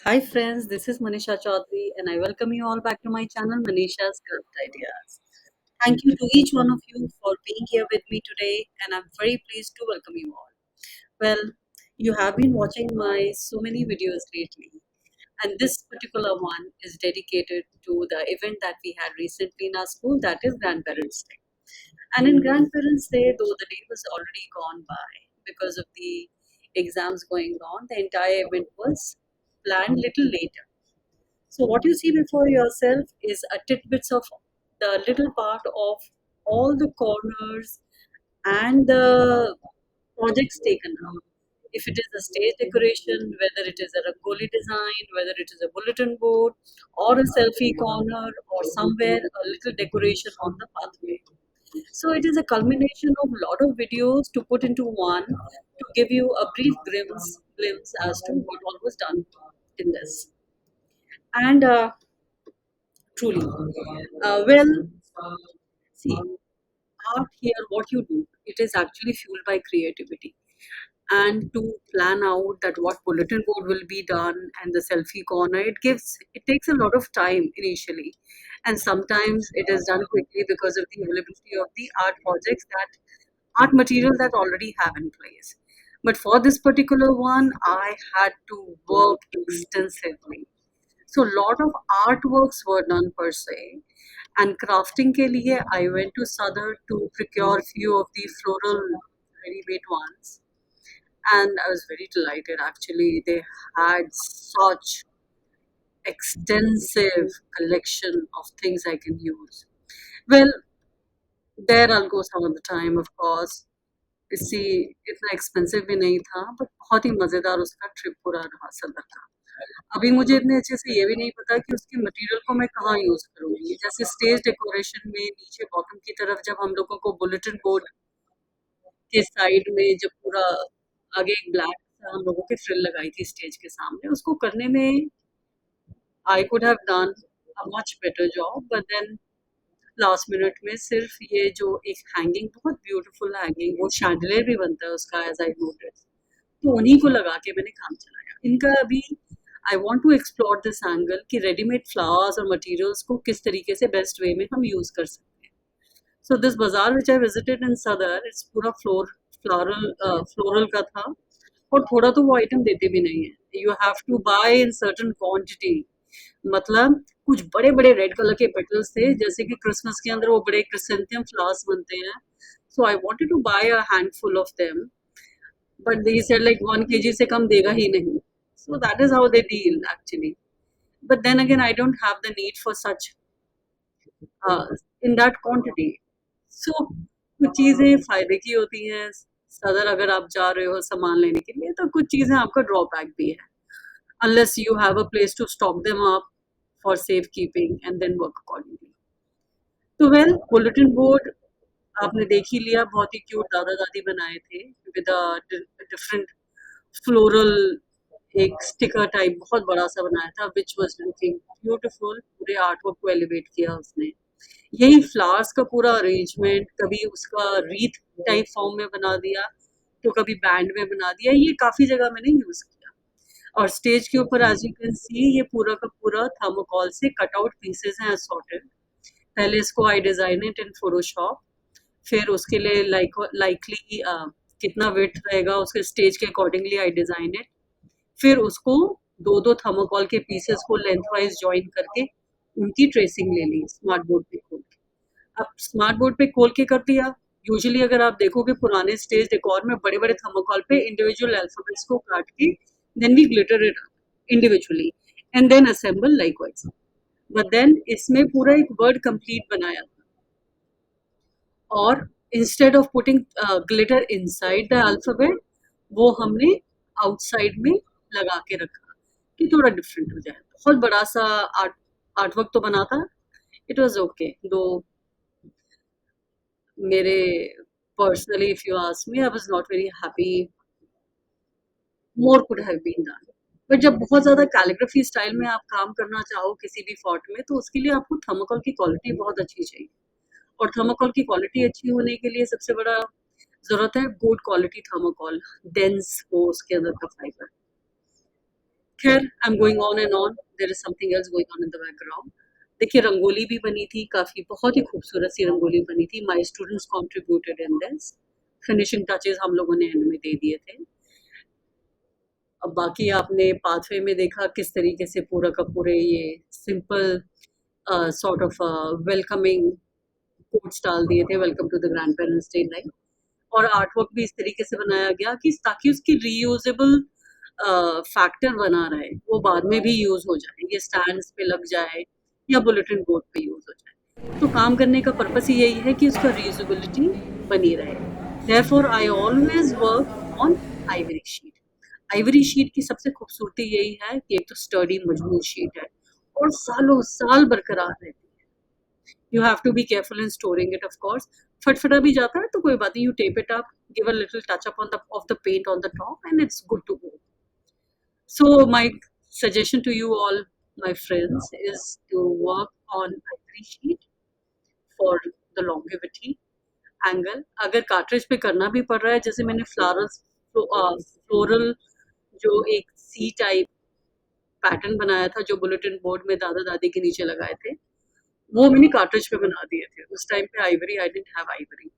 Hi friends, this is Manisha Chaudhary and I welcome you all back to my channel Manisha's Craft Ideas. Thank you to each one of you for being here with me today and I'm very pleased to welcome you all. Well, you have been watching my so many videos lately and this particular one is dedicated to the event that we had recently in our school, that is Grandparents' Day. And in Grandparents' Day, though the day was already gone by because of the exams going on, the entire event was planned little later. So what you see before yourself is a tidbits of the little part of all the corners and the projects taken out. If it is a stage decoration, whether it is a rangoli design, whether it is a bulletin board, or a selfie corner, or somewhere a little decoration on the pathway. So it is a culmination of a lot of videos to put into one to give you a brief glimpse as to what all was done in this. And truly, well, see, art here, what you do, it is actually fueled by creativity. And to plan out that what bulletin board will be done and the selfie corner, it takes a lot of time initially. And sometimes it is done quickly because of the availability of the art projects that art material that already have in place. But for this particular one, I had to work extensively. So lot of artworks were done per se. And crafting के लिए I went to Southern to procure few of the floral ready-made ones. And I was very delighted actually. They had such extensive collection of things I can use. Well, there I'll go some of the time, of course. इसी इतना expensive भी नहीं था but बहुत ही मज़ेदार उसका trip पूरा रहा सदर का। अभी मुझे इतने अच्छे से ये भी नहीं पता कि उसके मटेरियल को मैं कहाँ यूज़ करूँगी। जैसे स्टेज डेकोरेशन में नीचे बॉटम की तरफ जब हम लोगों को बुलेटिन बोर्ड के साइड में जब पूरा आगे एक ब्लैक सा हम लोगों के फ्रिल लगाई थी स्टेज के सामने, उसको करने में I could have done a much better job but then last minute में सिर्फ ये जो एक हैंगिंग बहुत ब्यूटीफुल हैंगिंग वो शैंडलियर भी बनता है उसका एज आई नोटिस तो उन्हीं को लगा के मैंने काम चलाया इनका अभी I want to explore this angle कि रेडीमेड फ्लावर्स और मटेरियल्स को किस तरीके से बेस्ट वे में हम यूज कर सकते हैं सो दिस बाजार विच आई विजिटेड इन सदर इट्स पूरा फ्लोरल का था और थोड़ा तो वो आइटम देते भी नहीं है you have to buy in certain quantity मतलब कुछ बड़े बड़े रेड कलर के पेटल्स थे जैसे कि क्रिसमस के अंदर वो बड़े क्रिसेंथियम फ्लावर्स बनते हैं so I wanted to buy a handful of them but they said like 1 kg से कम देगा ही नहीं so that is how they deal actually but then again I don't have the need for such in that quantity so कुछ चीजें फायदे की होती हैं सदर अगर आप जा रहे हो सामान लेने के लिए तो कुछ चीजें आपका ड्रॉबैक भी है unless you have a place to stock them up for safekeeping and then work accordingly. तो वेल बुलेटिन बोर्ड आपने देख ही लिया बहुत ही क्यूट दादा दादी बनाए थे विद डिफरेंट फ्लोरल एक स्टिकर टाइप बहुत बड़ा सा बनाया था विच वाज लुकिंग ब्यूटीफुल पूरे आर्ट वर्क को एलिवेट किया उसने यही फ्लावर्स का पूरा अरेंजमेंट कभी उसका रीथ टाइप फॉर्म में बना दिया तो कभी बैंड में बना दिया ये काफी जगह मैंने यूज किया और स्टेज के ऊपर एज यू कैन सी ये पूरा का पूरा थर्मोकॉल से कट आउट पीसेस हैं असॉर्टेड पहले इसको आई डिजाइन इट इन फोटोशॉप फिर उसके लिए लाइकली कितना वेट रहेगा उसके स्टेज के अकॉर्डिंगली आई डिजाइन इट फिर उसको दो दो थर्मोकॉल के पीसेस को लेंथ वाइज ज्वाइन करके उनकी ट्रेसिंग ले ली स्मार्ट बोर्ड पे खोल के अब स्मार्ट बोर्ड पे खोल के कर दिया यूजुअली अगर आप देखोगे पुराने स्टेज डेकोर में बड़े बड़े थर्मोकॉल पे इंडिविजुअल अल्फाबेट्स को काट के then we glitter it individually and then assemble likewise but then इसमें पूरा एक वर्ड कंप्लीट बनाया और instead of putting glitter inside the alphabet वो हमने आउटसाइड में लगा के रखा कि थोड़ा डिफरेंट हो जाए बहुत बड़ा सा आर्ट वर्क तो बना था इट वाज ओके दो मेरे personally if you ask me I was not very happy more could have been done but जब बहुत ज्यादा कैलीग्राफी स्टाइल में आप काम करना चाहो किसी भी फॉन्ट में तो उसके लिए आपको थर्मोकॉल की क्वालिटी बहुत अच्छी चाहिए और थर्मोकॉल की क्वालिटी अच्छी होने के लिए सबसे बड़ा जरूरत है गुड क्वालिटी थर्मोकॉल डेंस हो उसके अंदर का फाइबर खैर I am going on and on, there is something else going on in the background. देखिए रंगोली भी बनी थी, काफ़ी बहुत ही खूबसूरत सी रंगोली बनी थी। My students contributed in this. Finishing touches हम लोगों ने एंड में दे दिए थे। अब बाकी आपने पाथवे में देखा किस तरीके से पूरा का पूरे ये simple sort of welcoming quotes डाल दिए थे, welcome to the grandparents day like. और आर्ट वर्क भी इस तरीके से बनाया गया कि ताकि उसकी रीयूजेबल फैक्टर बना रहे, वो बाद में भी यूज हो जाए, ये स्टैंड्स पे लग जाए या बुलेटिन बोर्ड पे यूज हो जाए। तो काम करने का पर्पस ही यही है कि उसका रीयूजेबिलिटी बनी रहे। Therefore I always work on Ivory sheet. Ivory sheet की सबसे खूबसूरती यही है कि एक तो स्टर्डी मजबूत शीट है और सालों साल बरकरार रहती है। You have to be careful in storing it, of course. फटफटा भी जाता है तो कोई बात नहीं, you tape it up, give a little touch up on the of the paint on the top, and it's good to go. So my suggestion to you all, my friends, is to work on ivory sheet for the longevity angle. अगर cartridge पे करना भी पड़ रहा है, जैसे मैंने floral जो एक सी टाइप पैटर्न बनाया था जो बुलेटिन बोर्ड में दादा दादी के नीचे लगाए थे, वो मैंने कार्ट्रिज पे बना दिए थे। उस टाइम पे Ivory I didn't have Ivory.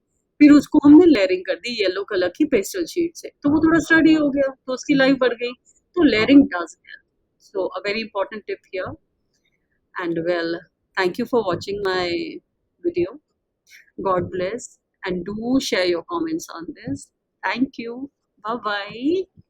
फिर उसको हमने लेयरिंग कर दी येलो कलर की पेस्टल शीट से, तो वो थोड़ा स्टडी हो गया, तो उसकी लाइफ बढ़ गई। तो layering does help. So a very important tip here. And well, thank you for watching my video. God bless, and do share your comments on this. Thank you. Bye bye.